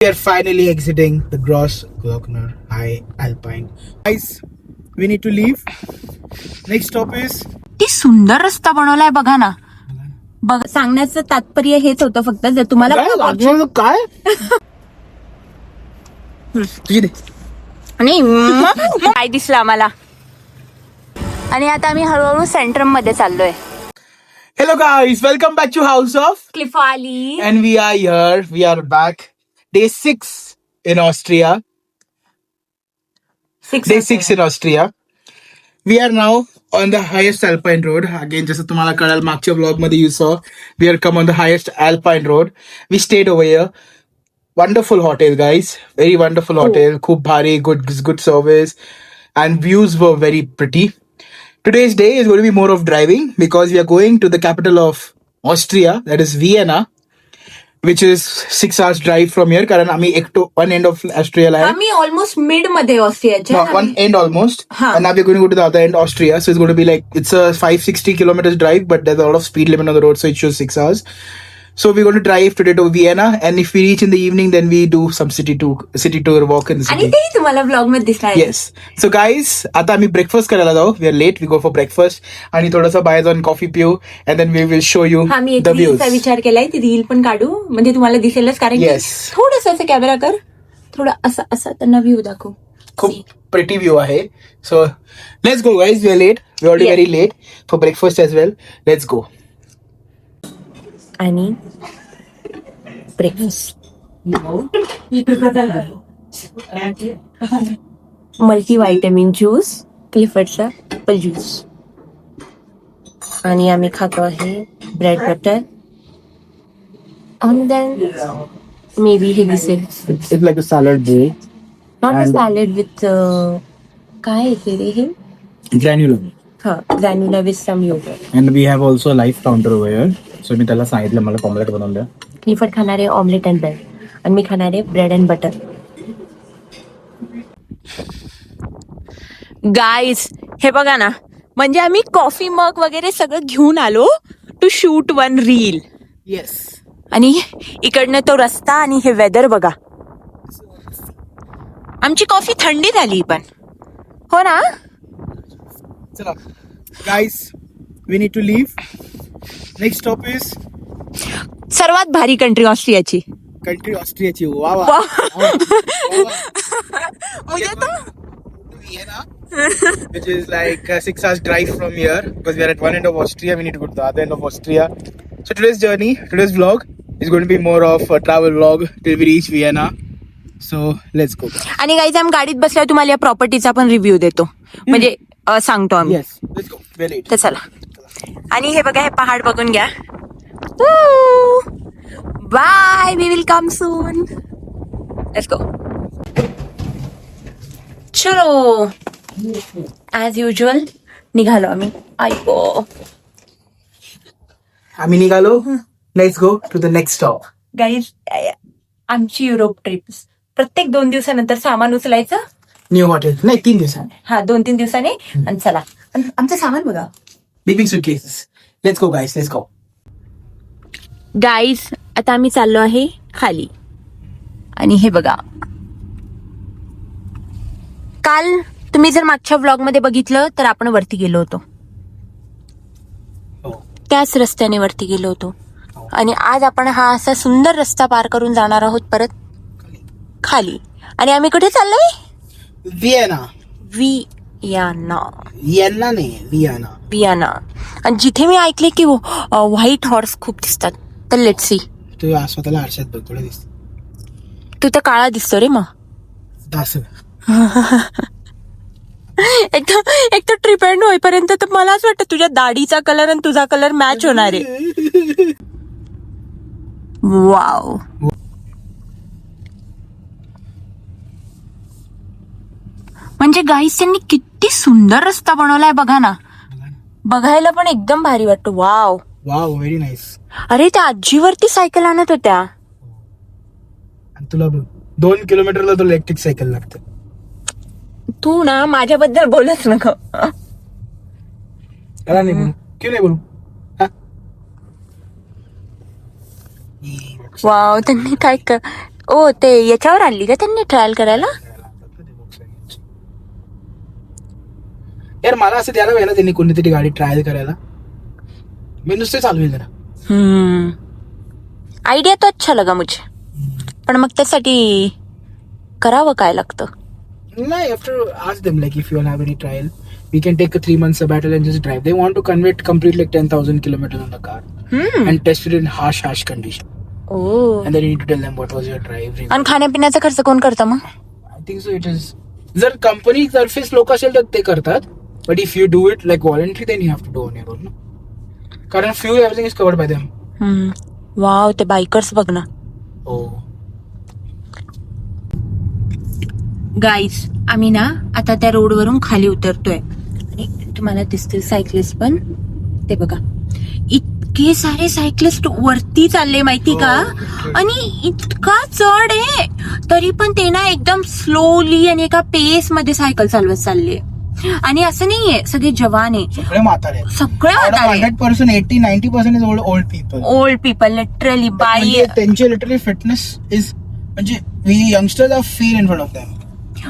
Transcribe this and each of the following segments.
We are finally exiting the Grossglockner High Alpine. Guys, we need to leave. Next stop is. किती सुंदर रस्ता बनवलाय बघा ना. बघ, सांगण्याचं तात्पर्य हेच होतं फक्त जर तुम्हाला काय तुझी दे. आणि काय दिसलं आम्हाला. आणि आता आम्ही हळूहळू सेंट्रम मध्ये चाललोय. Hello guys, welcome back to House of क्लिफाली. and we are here. We are back. Day 6 in Austria. Day 6 in Austria. We are now on the highest Alpine road. Again, जसं तुम्हाला कळाल मागच्या vlog मध्ये you saw, we are come on the highest Alpine road. We stayed over here. Wonderful hotel, guys. Very wonderful hotel. खूप भारी, good service, and views were very pretty. Today's day is going to be more of driving because we are going to the capital of Austria, that is Vienna, which is 6 hours drive from here. कारण आम्ही one end of Austria आहे. आम्ही almost mid मध्ये ऑस्ट्रियाच्या. One end almost. Huh. And now we're going to go to the other end, Austria. So it's going to be like, it's a 560 kilometers drive, but there's a lot of speed limit on the road, so it shows 6 hours. So we're going to drive today to Vienna, and if we reach in the evening, then we do some city tour, walk in the आणि city. तेही तुम्हाला blog मध्ये दिसणार. Yes. So guys, आता आम्ही breakfast करायला जाऊ. We are late. We go for breakfast. आणि थोडासा बाहेर जाऊन कॉफी पिऊ, and then we will show you आम्ही एक the views. रीलचा विचार केलाय, ती रील पण काढू म्हणजे तुम्हाला दिसेलच. कारण Yes. थोडस असं कॅमेरा कर, थोडं असं असं त्यांना व्ह्यू दाखव. खूप pretty view आहे. So let's go guys. We are late. We are already Yes. very late for breakfast as well. Let's go. आणि ब्रेकफास्ट मल्टीव्हिटॅमिन ज्यूस, क्लिफर्डचा ॲपल ज्यूस. आणि आम्ही खातो आहे ब्रेड बटर. आणि देन मे बी हे दिसेल It's like a salad bowl. Not a And- salad with काय येते रे हे. Granular. हा, granola with some yoghurt. And we have also a live counter over here. So मी त्याला सांगितलं मला ऑमलेट बनवून द्या. क्लिफर्ड खाणार आहे ऑमलेट अँड ब्रेड, आणि मी खाणार आहे ब्रेड अँड बटर. गाईज हे बघा ना, म्हणजे आम्ही कॉफी मग वगैरे सगळं घेऊन आलो to shoot one reel. Yes. आणि इकडनं तो रस्ता आणि हे वेदर बघा. आमची कॉफी थंडी झाली पण, हो ना. चला. Guys, we need to leave. Next stop is सर्वात भारी कंट्री ऑस्ट्रियाची. country ऑस्ट्रियाची. वा वा. मुझे तो Vienna, which is like a 6 hours drive from here because we are at one end of Austria. We need to go to the other end of Austria. So today's vlog is going to be more of a travel vlog till we reach Vienna. So let's go. आणि guys आम्ही गाडीत बसल्यावर तुम्हाला या प्रॉपर्टीचा पण review देतो, म्हणजे सांगतो आम्ही. Yes, let's go. We're late. तर चला. आणि हे बघा, हे पहाड बघून घ्या. Bye, we will come soon. Let's go. चलो, ऍज युजल निघालो आम्ही. ऐको आम्ही निघालो. Let's go to the next stop. Guys, आमची युरोप ट्रिप प्रत्येक 2 दिवसानंतर सामान उचलायचं. New hotel. नाही 3 दिवसांनी. हा, 2-3 दिवसांनी. आणि चला, आणि आमचं सामान बघा. Big suitcases. Let's go guys. Let's go. Guys, आता आम्ही चाललो आहे खाली. आणि हे बघा, काल तुम्ही जर मागच्या व्लॉग मध्ये बघितलं तर आपण वरती गेलो होतो, हो. त्याच रस्त्याने वरती गेलो होतो. आणि आज आपण हा असा सुंदर रस्ता पार करून जाणार आहोत परत खाली. आणि आम्ही कुठे चाललोय? Vienna. वियाना. Vienna नाही, Vienna. वियाना. आणि जिथे मी ऐकले की व्हाईट हॉर्स खूप दिसतात, तर लेट्स सी. तू स्वतःला आरशात बघ, थोडं दिसत. तू तर काळा दिसतो रे मग. एक तर ट्रिप एंड होईपर्यंत तर मलाच वाटतं तुझ्या दाढीचा कलर आणि तुझा कलर मॅच होणार आहे. वाव. म्हणजे गाईस, त्यांनी किती सुंदर रस्ता बनवलाय बघा ना. बघायला पण एकदम भारी वाटतो. Wow wow, very nice. अरे, त्या आजीवरती सायकल आणत होत्या. आणि तुला 2 किलोमीटरला तुला इलेक्ट्रिक सायकल लागते. तू ना माझ्याबद्दल बोलच नको. नाही बोलू. क्यों नाही बोलू? वाव, त्यांनी काय ओ ते याच्यावर आणली का त्यांनी ट्रायल करायला? यार मला असं द्यायला वेळेला त्यांनी कोणतीतरी गाडी ट्रायल करायला, मी नुसते चालवेल जरा. आयडिया तो अच्छा लगा मुझे, पण मग त्यासाठी करावं काय लागतं? नाही, after ask them like if you all have any trial, we can take a 3 month sabbatical and just drive. They want to convert complete like 10,000 kilometers on the car and test it in harsh condition. O, And then you need to tell them what was your drive. आणि खाण्यापिण्याचा खर्च कोण करतं मग? I think so it is. जर company तर्फेच लोक असेल तर ते करतात, but if you do it like voluntary then you have to do on your own. No? कारण fuel everything is covered by them. Wow, ते बायकर्स बघ ना. Oh. गाईज, आम्ही ना आता त्या रोडवरून खाली उतरतोय आणि तुम्हाला दिसतील सायकलिस्ट पण. ते बघा, इतके सारे सायकलिस्ट वरती चालले माहिती का, आणि इतका चढ आहे तरी पण ते ना एकदम स्लोली आणि एका पेस मध्ये सायकल चालवत चालले. आणि असं नाहीये सगळे जवान आहे, सगळे म्हातारे, सगळे म्हातारे. 100%, 80-90% is old people. Old people literally. बाई, म्हणजे त्यांचे लिटरली फिटनेस इज, म्हणजे we youngsters are feel in front of them.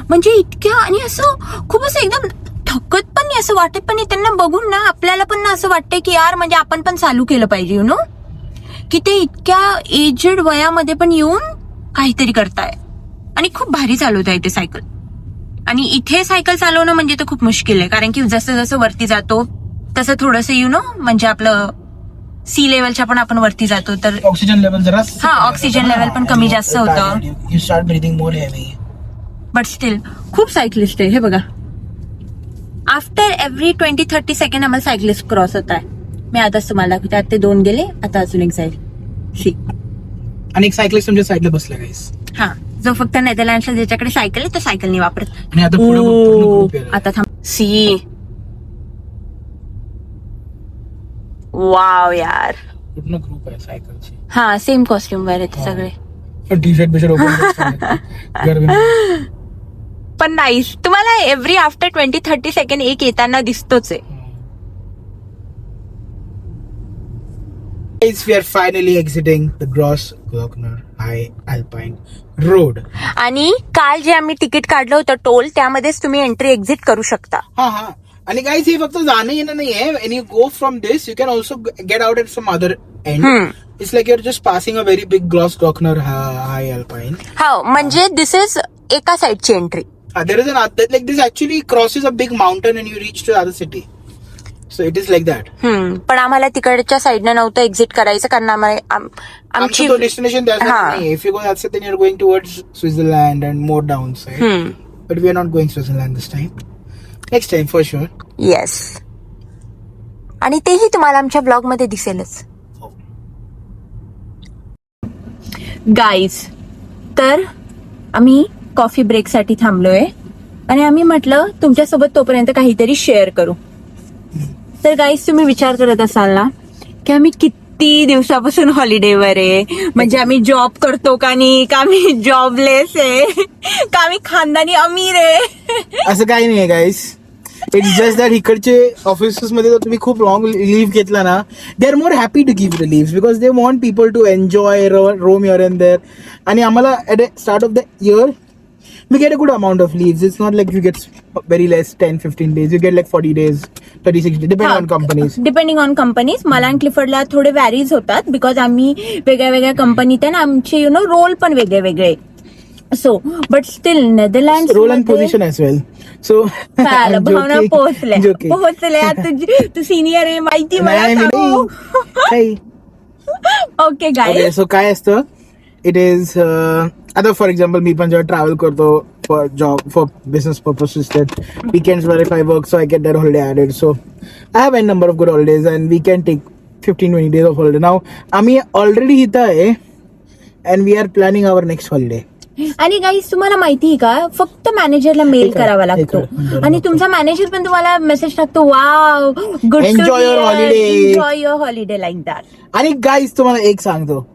म्हणजे इतक्या, आणि असं खूप असं एकदम थकत पण नाही, असं वाटत पण नाही. त्यांना बघून ना आपल्याला पण ना असं वाटतंय की यार म्हणजे आपण पण चालू केलं पाहिजे, यु नो, की ते इतक्या एजेड वयामध्ये पण येऊन काहीतरी करताय आणि खूप भारी चालवत आहे ते सायकल. आणि इथे सायकल चालवणं म्हणजे तर खूप मुश्किल आहे, कारण की जसं जसं वरती जातो तसं थोडंसं यु नो, म्हणजे आपलं सी लेवलच्या पण आपण वरती जातो तर ऑक्सिजन लेवल जरा, ऑक्सिजन लेवल पण कमी जास्त होतं. You start breathing more heavy. But still खूप सायकलिस्ट आहे. हे बघा, आफ्टर एव्हरी 20-30 सेकंड आम्हाला सायकलिस्ट क्रॉस होत आहे. मी आताच तुम्हाला दाखवते, आता ते 2 गेले, आता अजून एक जाईल. शी, आणि एक सायकलिस्ट तुमच्या साईडला बसला गाईस. हा, जो फक्त नेदरलँडच्या ज्याच्याकडे सायकल आहे तो सायकल नाही वापरत. आणि आता पुढे group आहे. आता थांब. सी, वाव यार, पूर्ण ग्रुप आहे सायकलची. हा, सेम कॉस्ट्युम वर आहेत सगळे. T shirt bush shirt open. पण नाही, तुम्हाला एव्हरी आफ्टर 20-30 सेकंड एक येताना दिसतोच आहे. Guys, we are finally exiting the Grossglockner High Alpine Road. आणि काल जे आम्ही तिकीट काढलं होतं टोल, त्यामध्येच तुम्ही एंट्री एक्झिट करू शकता. हा. आणि गाईज हे फक्त जाणं येणं नाहीये. When you go from this, you can also get out at some other end. It's like you're just passing a very big Grossglockner High Alpine. हा, म्हणजे दिस इज एका साइडची entry. There is an other, like this actually crosses a big mountain and you reach to the other city. So it is like that. पण आम्हाला तिकडच्या साईडनं नव्हतं exit करायचं, कारण आमची तो डेस्टिनेशन त्याच नाही. If you go that side, then you're going towards Switzerland and more downside. But we are not going Switzerland this time. Next time for sure. Yes, आणि तेही तुम्हाला आमच्या ब्लॉग मध्ये दिसेलच. गाईज, तर आम्ही कॉफी ब्रेक साठी थांबलोय आणि आम्ही म्हटलं तुमच्यासोबत तोपर्यंत काहीतरी शेअर करू. तर गाईज, तुम्ही विचार करत असाल ना की आम्ही किती दिवसापासून हॉलिडेवर आहे, म्हणजे आम्ही जॉब करतो का नाही, का आम्ही जॉबलेस आहे, का आम्ही खानदानी अमीर आहे. असं काही नाही गाईस. इट्स जस्ट दॅट इकडचे ऑफिसेस मध्ये जर तुम्ही खूप लॉंग लिव्ह घेतला ना, they are more happy to give the leave because they want people to enjoy Rome your and there. आणि आम्हाला at the start of the year we get a good amount of leaves. It's not like you get very less 10-15 days. You get like 40 days, 36 days, depending on companies. Depending on companies. मला आणि क्लिफर्डला थोडे varies होतात because आम्ही वेगळ्या वेगळ्या कंपनीत आहे ना, आमचे यु नो रोल पण वेगळे वेगळे. So but still Netherland Role and position as well. So भावना पोहोचल्या. तू सिनियर आहे माहिती मला. ओके गाईज, सो काय असतं, इट इज आता फॉर एक्झाम्पल मी पण जेव्हा ट्रॅव्हल करतो for job, for business purposes, that weekends वर if I work, so I get that holiday added. So I have an number of good holidays and we can take 15-20 days off holiday. नाव आम्ही already इथं आहे and we are planning our next holiday. आणि guys, तुम्हाला माहिती आहे का, फक्त मॅनेजरला मेल करावा लागतो आणि तुमचा मॅनेजर पण तुम्हाला मेसेज टाकतो, wow good, enjoy your holiday, enjoy your holiday like that. आणि गाईज तुम्हाला एक सांगतो,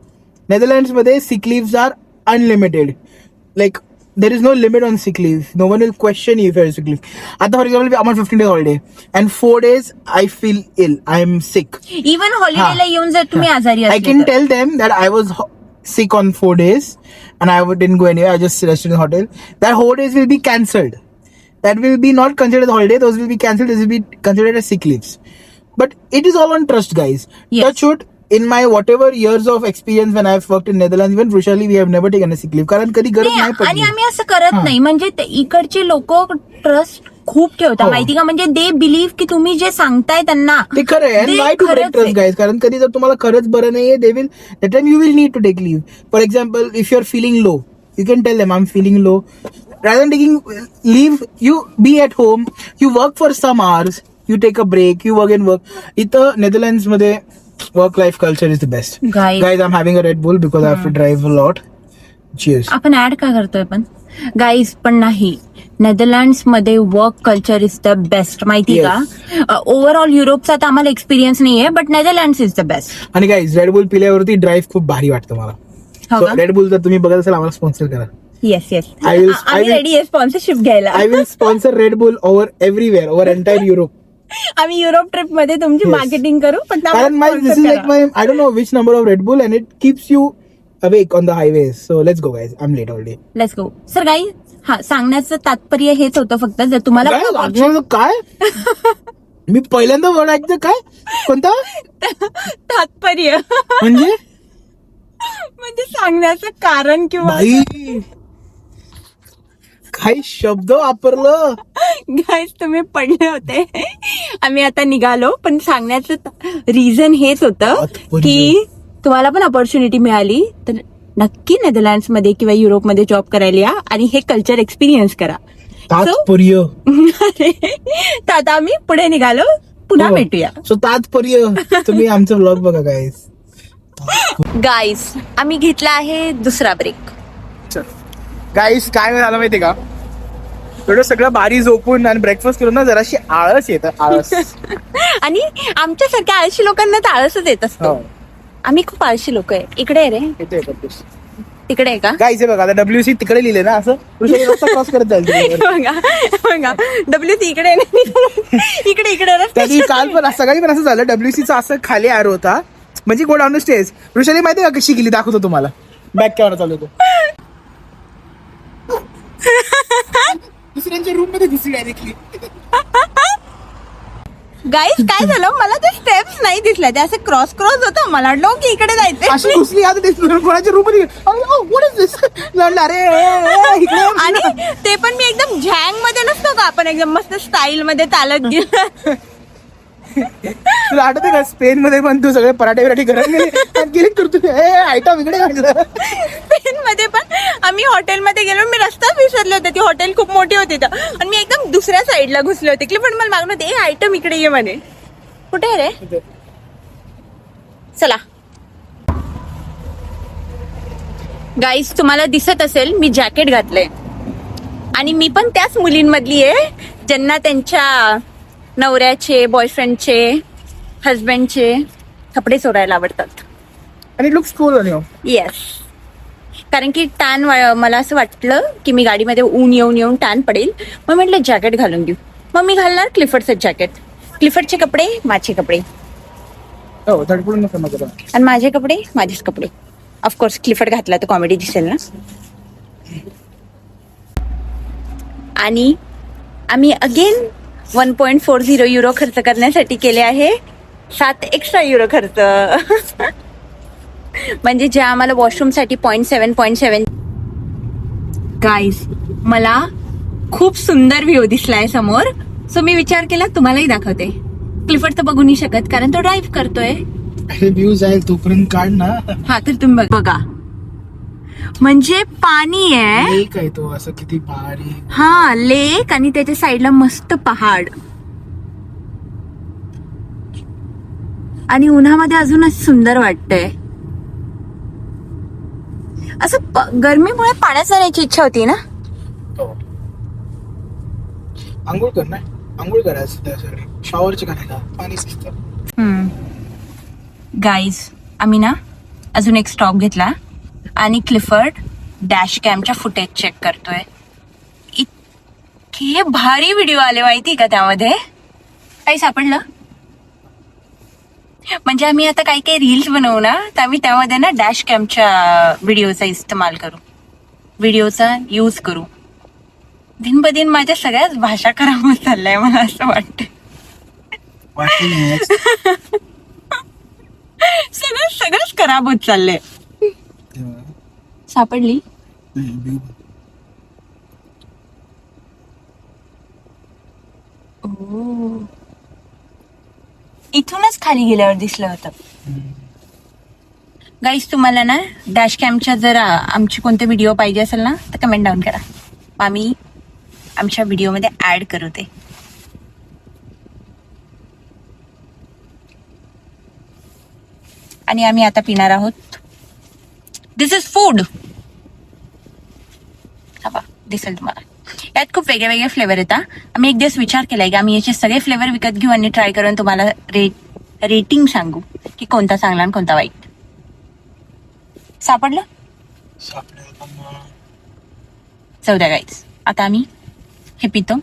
नेदरलँड्स मध्ये sick leaves are unlimited. Like there is no limit on sick leave. No one will question you for sick leave. आता for example आम्हाला 15 days holiday and 4 days I feel ill, I am sick. Even हॉलिडेला येऊन जर तुम्ही आजारी आय असले कॅन तर. Tell them that I was sick on 4 days and I didn't go anywhere. I just rested in the hotel. That whole days will be cancelled. That will be not considered a holiday. Those will be cancelled. This will be considered as sick leaves. But it is all on trust, guys. Yes. Touch wood. In my whatever years of experience when I've worked in Netherlands, even Vrushali, we have never taken a sick leave. कारण कधी गरज नाही आणि पडली. आम्ही असं करत हा. नाही. म्हणजे इकडचे लोक ट्रस्ट खूप ठेवतात हो. माहिती का. म्हणजे दे बिलीव्ह की तुम्ही जे सांगताय त्यांना ते खरं आहे. And ते why to break खरंच trust, आहे. guys? कारण कधी जर तुम्हाला खरंच बरं नाहीये, they will, that time you will need to take leave. For example, if you're feeling low, you can tell them I'm feeling low. Rather than taking leave, you be at home, you work for some hours, you take a break, you work and work. इथं Netherlands मध्ये work life culture is the best. Guys, I'm having a Red Bull because I have to drive a lot. Cheers. आपण add का करतोय पण guys पण नाही. Netherlands मध्ये work culture is the best माहिती का. ओव्हरऑल युरोपचा तर आम्हाला एक्सपिरियन्स नाहीये but Netherlands is the best. आणि गाईज रेड बुल पिल्यावरती ड्राईव्ह खूप भारी वाटतं मला. हो का? रेड बुल जर तुम्ही बघत असाल आम्हाला स्पॉन्सर करा. येस येस I will- आम्ही रेडी आहे स्पॉन्सरशिप घ्यायला. I will sponsor Red Bull over everywhere, over entire Europe. आम्ही युरोप ट्रिप मध्ये तुमची Yes. मार्केटिंग करू पण कारण this is like my, I don't know which number of Red Bull and it keeps you awake on the highways. So let's go, guys. I'm late already. Let's go. Sir गाई हा सांगण्याचं तात्पर्य हेच होतं फक्त जर तुम्हाला काय लागणार काय? मी पहिल्यांदा वर्ड ऐकतो. काय कोणता तात्पर्य म्हणजे म्हणजे सांगण्याचं कारण किंवा भाई काही शब्द वापरलं. गाईज तुम्ही पडले होते. आम्ही आता निघालो पण सांगण्याचं रिझन हेच होतं तात्पर्य. की तुम्हाला पण ऑपॉर्च्युनिटी मिळाली तर नक्की नेदरलँड्स मध्ये किंवा युरोपमध्ये जॉब करायला या आणि हे कल्चर एक्सपिरियन्स करा. तात्पर्य. तर आता आम्ही पुढे निघालो. पुन्हा भेटूया. सो तात्पर्य तुम्ही आमचं ब्लॉग बघा गाईज. गाईज आम्ही घेतला आहे दुसरा ब्रेक. गाईस काय झालं माहितीये का, एवढं सगळं भारी झोपून आणि ब्रेकफास्ट करून ना जराशी आळस येतं. आळस. आणि आमच्यासारख्या आळशी लोकांना तर आळसच येत असतो. हो. आम्ही खूप आळशी लोक आहे. इकडे आहे रे. येते करतेस. तिकडे आहे का. गाईस हे बघा आता WC तिकडे लिहिले ना असं रस्ता क्रॉस करत जाईल तिकडे. बघा WC इकडे आहे ना. इकडे इकडे त्याची काल पण सकाळी पण असं झालं. WCचं असं खाली आरो होता म्हणजे go down the stage. Rushali माहिती आहे का कशी गेली दाखवतो तुम्हाला. बॅक कॅमेरा चालू होतो. दुसऱ्यांच्या रूम मध्ये घुसली डायरेक्टली. गाईज काय झालं मला ते स्टेप्स नाही दिसल्या. ते असं क्रॉस होतं. मला वाटलं की इकडे अशी जायचं. घुसली आता ते कोणाच्या रूम मध्ये. अरे इकडे आणि ते पण मी एकदम झँग मध्ये नसतो का आपण एकदम मस्त स्टाईल मध्ये चालत गेलो. तुला आठवते का स्पेन मध्ये पण तू सगळे पराठे घरात गेले करतो. आयटम इकडे घातलं. स्पेन मध्ये पण आम्ही हॉटेलमध्ये गेलो. मी रस्ताच विसरले होते. ती हॉटेल खूप मोठी होती तर आणि मी एकदम दुसऱ्या साईडला घुसले होते. की पण मला मागणं होते आयटम इकडे ये म्हणे. कुठे आहे रे. चला गाईज तुम्हाला दिसत असेल मी जॅकेट घातलंय आणि मी पण त्याच मुलींमधली आहे ज्यांना त्यांच्या नवऱ्याचे बॉयफ्रेंडचे हजबंडचे कपडे चोरायला आवडतात. आणि looks cool on you. Yes. कारण की टॅन मला असं वाटलं की मी गाडीमध्ये ऊन येऊन टॅन पडेल. मग म्हटलं जॅकेट घालून देऊ. मग मी घालणार क्लिफर्डचं जॅकेट. क्लिफर्डचे कपडे माझे कपडे हो धडपडून नका माझं. आणि माझे कपडे माझेच कपडे. ऑफकोर्स क्लिफर्ड घातला तर कॉमेडी दिसेल ना. आणि आम्ही अगेन 1.40 युरो खर्च करण्यासाठी केले आहे 7 एक्स्ट्रा युरो खर्च. म्हणजे जे आम्हाला वॉशरूमसाठी 0.7 गाईज मला खूप सुंदर व्ह्यू दिसलाय समोर. सो मी विचार केला तुम्हालाही दाखवते. क्लिफर्ड तर बघू नाही शकत कारण तो ड्राईव्ह करतोय. व्ह्यू जाईल तोपर्यंत काढ ना. हा तर तुम्ही बघा म्हणजे पाणी आहे. लेक आहे तो असं किती भारी. हा लेक आणि त्याच्या साईडला मस्त पहाड आणि उन्हामध्ये अजूनच सुंदर वाटतंय. असं गरमीमुळे पाण्यात जाण्याची इच्छा होती ना. आंघोळ कर ना. आंघोळ करायचं त्यासाठी शॉवरचे करायला पाणी शिजतं. गाईज आम्ही ना अजून एक स्टॉप घेतला आणि क्लिफर्ड डॅश कॅमच्या फुटेज चेक करतोय. इतके भारी व्हिडिओ आले माहिती का त्यामध्ये. काही सापडलं. म्हणजे आम्ही आता काही काही रील्स बनवू ना, तर आम्ही त्यामध्ये ना डॅश कॅमच्या व्हिडिओचा इस्तेमाल करू, व्हिडिओचा यूज करू. दिन ब दिन माझ्या सगळ्याच भाषा खराब होत चाललंय, मला असं वाटतं. सगळंच खराब होत चाललंय. सापडली. ओ, इथूनच खाली गेल्यावर दिसलं होतं. गाईस, तुम्हाला ना डॅश कॅमच्या जर आमची कोणते व्हिडिओ पाहिजे असेल ना, तर कमेंट डाऊन करा, आम्ही आमच्या व्हिडिओमध्ये ऍड करू ते. आणि आम्ही आता पिणार आहोत, दिस इज फूड. हा दिसेल तुम्हाला. यात खूप वेगळे वेगळे फ्लेवर येतात. आम्ही एक दिवस विचार केलाय की आम्ही याचे सगळे फ्लेवर विकत घेऊ आणि ट्राय करून तुम्हाला रेटिंग सांगू की कोणता चांगला आणि कोणता वाईट. सापडलं. जाऊ द्या गाईज, आता आम्ही हे पितो.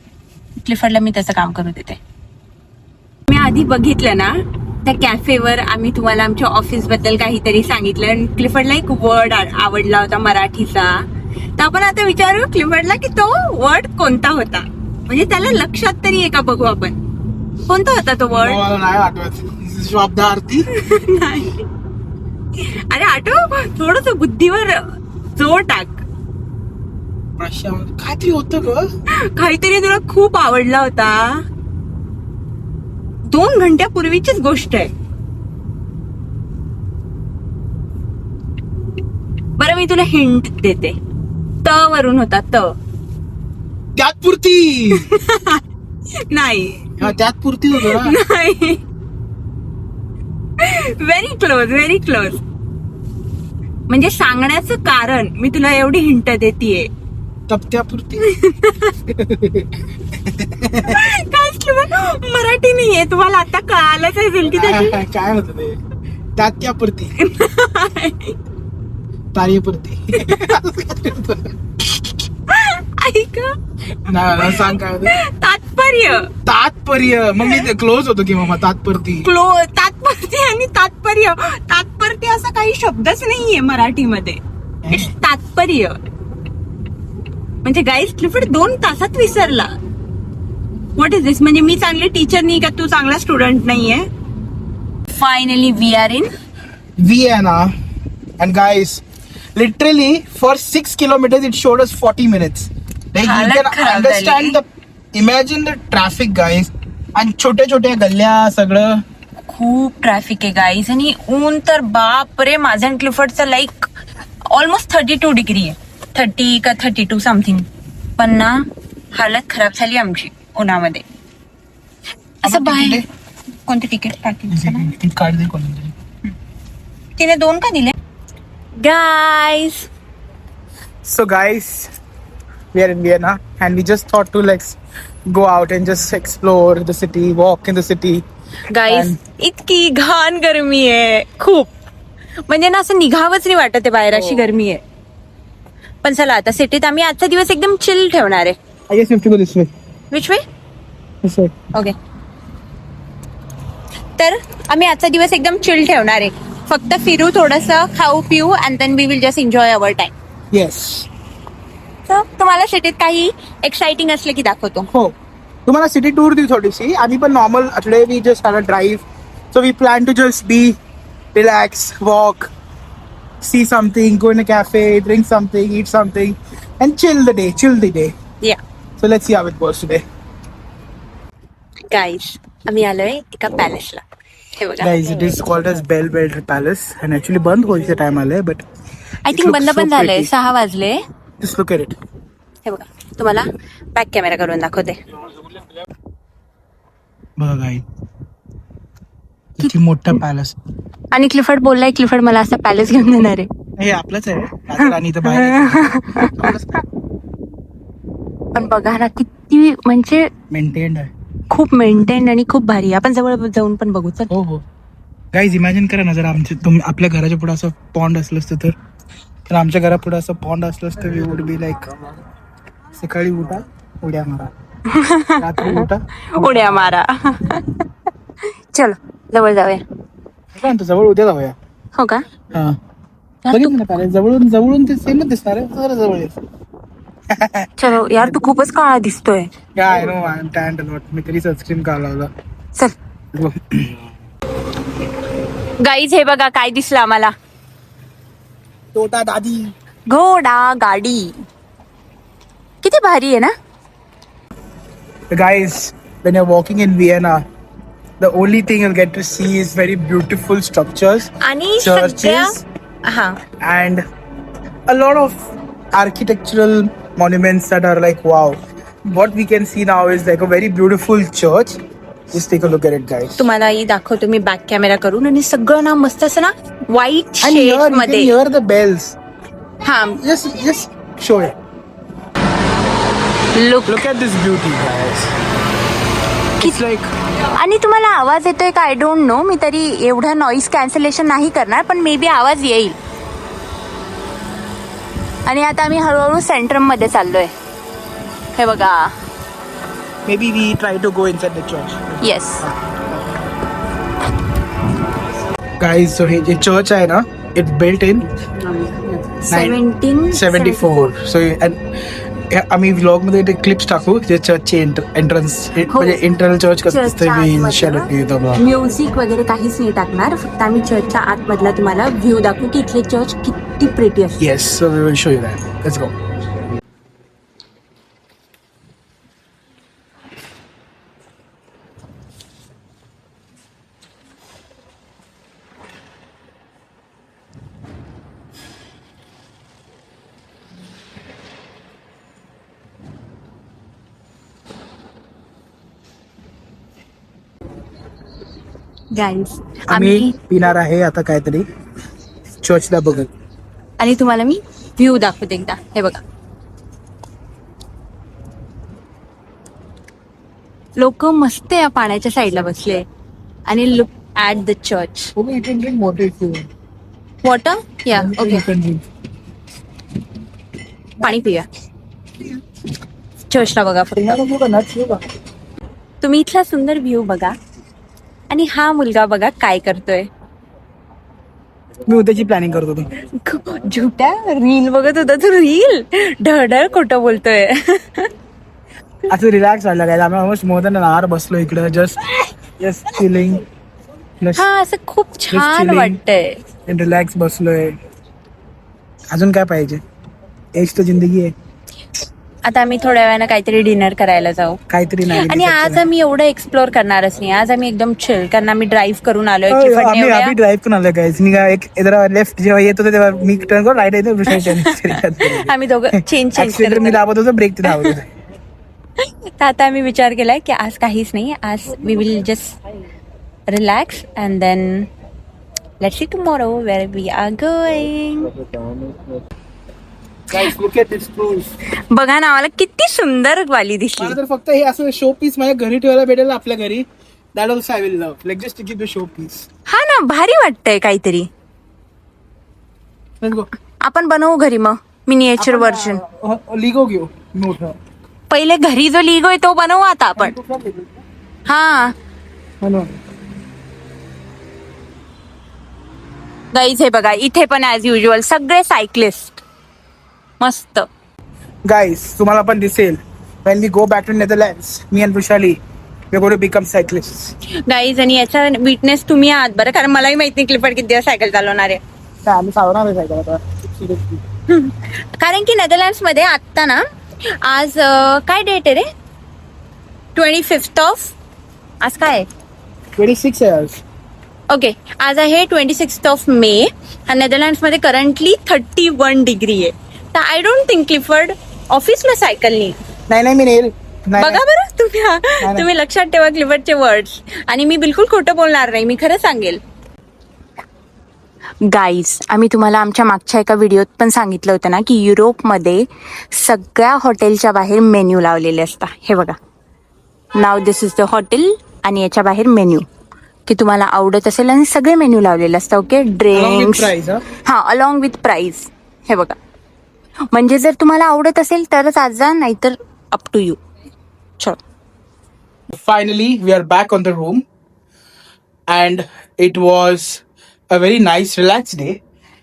क्लिफर्डला मी त्याचं काम करू देते. मी आधी बघितलं ना त्या कॅफेवर, आम्ही तुम्हाला आमच्या ऑफिस बद्दल काहीतरी सांगितलं आणि क्लिफर्डला एक वर्ड आवडला होता मराठीचा. तर आपण आता विचारू क्लिफर्डला की तो वर्ड कोणता होता, म्हणजे त्याला लक्षात तरी आहे का बघू आपण. कोणता होता तो वर्ड? नाही आठवत. शब्दार्थी. नाही. अरे आठव, थोडस बुद्धीवर जोर टाक. काहीतरी होतं ग, काहीतरी तुला खूप आवडला होता. 2 घंट्यापूर्वीचीच गोष्ट आहे. बरं, मी तुला हिंट देते. त वरून होता. त. त्यात पुरती. नाही. त्यात पुरती होतं. नाही. Very close, very close. म्हणजे सांगण्याचं कारण मी तुला एवढी हिंट देतीये. तप्त्यापुरती. मराठी नाहीये, तुम्हाला आता कळालंच असेल की काय होत ते. तात्यापुरती. तारीपुरती. ऐक, सांग काय होतं. तात्पर्य. तात्पर्य. मग मी क्लोज होतो की मग तात्पुरती. तात्पर्य आणि तात्पर्य. तात्पर्य असा काही शब्दच नाहीये मराठीमध्ये. इट्स तात्पर्य. म्हणजे गाईस, क्लिफर्ड 2 तासात विसरला. व्हॉट इज दिस? म्हणजे मी चांगली टीचर नाही का तू चांगला स्टुडंट नाहीये? Finally we are in Vienna. And guys, literally for 6 kilometers it showed us 40 minutes. Like you हालत can खराब understand imagine the traffic guys. आणि छोट्या छोट्या गल्ल्या सगळं. खूप ट्रॅफिक आहे गाईज. आणि ऊन तर बाप रे, माझं आणि क्लिफर्डचं लाईक ऑलमोस्ट 32 डिग्री आहे. 30 का 32 समथिंग. पण ना हालत खराब झाली आमची उन्हामध्ये. असं बाहेर. कोणते तिकीट पॅकेज कार्ड दे कोणी. तिने 2 का दिले guys? So guys, we are in Vienna and we just thought to like go out and just explore the city, walk in the city. Guys, इतकी घाण गरमी आहे खूप. म्हणजे ना असं निघावंच नाही वाटत आहे बाहेर, अशी गरमी आहे. पण चला, आता सिटीत आम्ही आजचा दिवस एकदम चिल ठेवणार आहे. I guess we have to go this way. Which way? This way. Okay. तर आम्ही आजचा दिवस एकदम चिल ठेवणार आहे. फक्त फिरू, थोडस खाऊ पिऊ, and then we will just enjoy our time. Yes. तर तुम्हाला सिटीत काही एक्साइटिंग असलं की दाखवतो. हो, तुम्हाला सिटी टूर देऊ थोडीशी. आम्ही पण normal today we just had a drive. So we plan to just be relax, walk, see something, go in a cafe, drink something, eat something, and chill the day. या So let's see how it goes today. Guys, आम्ही आलोय एका पॅलेसला. हे बघा. Guys, it is called as Belvedere Palace, and actually बंद होईचे time आले, but I think बंद पण झालंय. 6 वाजले. just look at it. हे बघा, तुम्हाला बॅक कॅमेरा करून दाखवते. बघा गाई, किती मोठा पॅलेस. आणि क्लिफर्ड बोललाय, क्लिफर्ड मला असा पॅलेस घेऊन देणार आहे. हे आपलंच आहे आणि इथं बाहेर पण बघा ना किती म्हणजे मेंटेन्ड आहे. खूप मेंटेन आणि खूप भारी. आपण जवळ जाऊन पण बघू. चल. हो. गाईज, इमॅजिन करा ना, जर आपल्या घराच्या पुढे असं पॉन्ड असलं असतं तर आमच्या घरापुढे असं पॉन्ड असलं असतं, वी वुड बी लाईक सकाळी उठा उड्या मारा, रात्री उठा उड्या मारा. चलो जवळ जाऊया. काय म्हणतो जवळ उद्या जाऊया. हो का? हा बघितलं ना तारे, जवळून जवळून ते सेमच दिसणार आहे, जरा जवळ आहे. चलो यार, तू खूपच काळा दिसतोय. काय no I am tanned a lot. मी तरी सनस्क्रीन का लावला. चल गाईज, हे बघा काय दिसलं आम्हाला. तोटा दादी. घोडा गाडी किती भारी आहे ना. Guys, when you're walking in Vienna, the only thing you'll get to see is very beautiful structures आणि churches हा and a lot of architectural monuments that are like wow. What we can see now is like a very beautiful church. Just take a look at it, guys. तुम्हालाही दाखवतो मी back camera करून. आणि सगळं ना मस्त असं ना white And here shade you can मध्ये. hear the bells. हा Just show it. Look. Look at this beauty, guys. It's like आणि तुम्हाला आवाज येतोय का आय डोंट नो. मी तरी एवढं नॉईज कॅन्सलेशन नाही करणार, पण मे बी आवाज येईल. आणि आता आम्ही हळूहळू सेंट्रम मध्ये चाललोय. हे बघा. maybe we try to go inside the church. Yes. Guys, so हे church आहे ना, it built in 1774. So and आम्ही व्लॉग मध्ये ते क्लिप्स टाकू जे चर्चचे एंट्रन्स म्हणजे इंटरनल चर्च कसं दिसतंय शेअर म्युझिक वगैरे काहीच नाही टाकणार. फक्त आम्ही चर्चच्या आतमधला तुम्हाला व्ह्यू दाखवू की इथले चर्च किती प्रिटी असते. Yes so we will show you that. Let's go. Guys आम्ही पिणार आहे आता काहीतरी चर्चला बघत. आणि तुम्हाला मी व्ह्यू दाखवते एकदा. हे बघा, लोक मस्त या पाण्याच्या साईडला बसले. आणि look at the church. Water या ओके, पाणी पिऊया. चर्चला बघा फक्त. तुम्ही इथला सुंदर व्ह्यू बघा. आणि हा मुलगा बघा काय करतोय. मी उद्याची प्लॅनिंग करत होतो. झुट्या रील बघत होता तू. रील ढळढळ खोटं बोलतोय. असं रिलॅक्स व्हायला काय. आम्ही ऑलमोस्ट मोर दॅन आवर बसलो इकडे जस्ट चिलिंग. हा असं खूप छान वाटतंय. रिलॅक्स बसलोय. अजून काय पाहिजे. एज तर जिंदगी आहे. आता आम्ही थोड्या वेळानं काहीतरी डिनर करायला जाऊ. काहीतरी नाही. आणि आज आम्ही एवढं एक्सप्लोर करणारच नाही. आज आम्ही एकदम चिल, कारण आम्ही ड्राईव्ह करून आलोय. आम्ही ड्राईव्ह करून आलोय गाईज. मी एक जरा लेफ्ट जेव्हा येत होते तेव्हा मी टर्न करून राईट येतो. आम्ही दोघं चेंज मी दाबत होतो ब्रेक ते धावत होते. तर आता आम्ही विचार केलाय की आज काहीच नाही. आज we will just relax and then let's see tomorrow where we are going. Guys, look at this cruise. बघा ना, मला किती सुंदर वाली दिसली. मला तर फक्त हे असं शो पीस माझ्या घरी ठेवायला भेटेल आपल्या घरी. That also I will love. Like just to keep the show piece. हा ना, भारी वाटतंय काहीतरी. Let's go. आपण बनवू घरी मग मिनिएचर व्हर्जन. लिगो घेऊ मोठं. पहिले घरी जो लिगो आहे तो बनवू आता आपण. हा गाईज, हे बघा इथे पण ऍज युजल सगळे सायकलिस्ट मस्त. गाईज तुम्हाला पण दिसेल when we go back to Netherlands, me and Vishali, we're going to become cyclists. Guys, आणि याचा विटनेस तुम्ही आहात बरं, कारण मलाही माहित नाही क्लिफर्ड किती दिवस सायकल चालवणार आहे. आम्ही चालवणार आहे सायकल आता. कारण की नेदरलँड्स मध्ये आत्ता ना, आज काय डेट आहे रे. 25 ऑफ. आज काय आहे. 26 years. ओके, आज आहे 26 ऑफ मे. आणि नेदरलँड्स मध्ये करंटली 31 डिग्री आहे. तर आय डोंट थिंक क्लिफर्ड ऑफिसला सायकल नाही मी नेल. बघा बरं तुम्ही लक्षात ठेवा क्लिफर्डचे वर्ड्स. आणि मी बिलकुल खोटं बोलणार नाही, मी खरं सांगेल. गाईज, आम्ही तुम्हाला आमच्या मागच्या एका व्हिडिओत पण सांगितलं होतं ना की युरोपमध्ये सगळ्या हॉटेलच्या बाहेर मेन्यू लावलेले असतात. हे बघा, now this is the hotel. आणि याच्या बाहेर मेन्यू की तुम्हाला आवडत असेल, आणि सगळे मेन्यू लावलेले असतात. Okay, drinks. हा, अलॉंग विथ प्राइस. हे बघा, म्हणजे जर तुम्हाला आवडत असेल तरच आज जा, नाहीतर अप टू यू. चल. Finally, we are back on the room. and it was a very nice, relaxed day.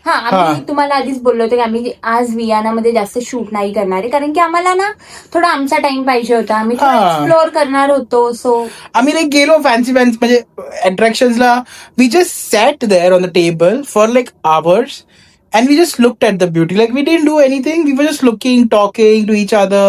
हा हा. आम्ही तुम्हाला आधीच बोललो होतो की आम्ही आज वियानामध्ये जास्त शूट नाही करणार आहे कारण की आम्हाला ना थोडा आमचा टाइम पाहिजे होता. आम्ही हा. एक्सप्लोअर करणार होतो. सो आम्ही लाईक गेलो फॅन्सी म्हणजे अट्रॅक्शन्सला. We just sat there on the table for like hours and we just looked at the beauty. Like we didn't do anything. We were just looking, talking to each other,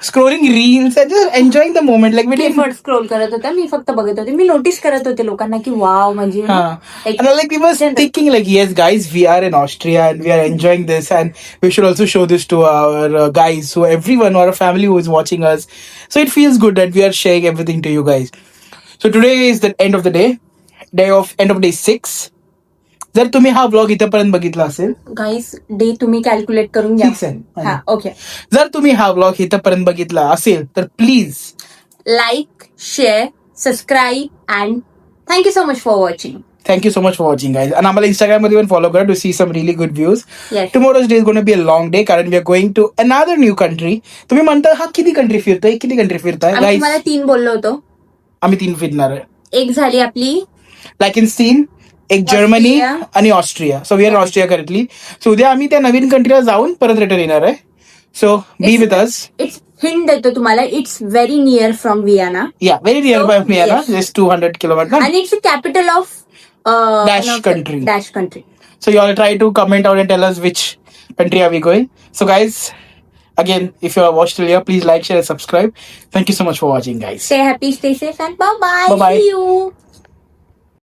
scrolling reels and just enjoying the moment. Like we didn't. Scroll करत होता. मी फक्त बघत होते. मी notice करत होते लोकांना की wow म्हणजे And like we were thinking like, yes guys, we are in Austria and we are enjoying this and we should also show this to our guys, so everyone or our family who is watching us. So it feels good that we are sharing everything to you guys. So today is the end of the end of day 6. जर तुम्ही हा blog इथपर्यंत बघितला असेल, गाईस day तुम्ही calculate करून घ्या. 6 आहे. हा ओके. जर तुम्ही हा ब्लॉग इथपर्यंत बघितला असेल तर please like, share, subscribe and thank you so much for watching. Thank you so much for watching guys. आणि आम्हाला इंस्टाग्राम मध्ये पण फॉलो करा to see some really good views. Yes. Tomorrow's day is going to be a long day कारण we are going to another new country. तुम्ही म्हणता हा किती कंट्री फिरताय आम्ही गाईज? तुम्हाला 3 बोललो होतो. आम्ही 3 फिरणार आहे. एक झाली आपली लाईक एक जर्मनी ऑस्ट्रिया. आणि Austria. So we are Austria currently. So उद्या आम्ही त्या नवीन कंट्रीला जाऊन परत रिटर्न येणार आहे. So be with us. It's hint देतो तुम्हाला. It's very near from Vienna yeah very near by me आहे ना, yes. Just 200 kilometre. आणि it's capital of Dash country. So you all try to comment out and tell us which country are we going. So guys, again, if you have watched till here, please like, share, and subscribe. Thank you so much for watching, guys. Stay happy, stay safe, and bye bye. Bye-bye. See you.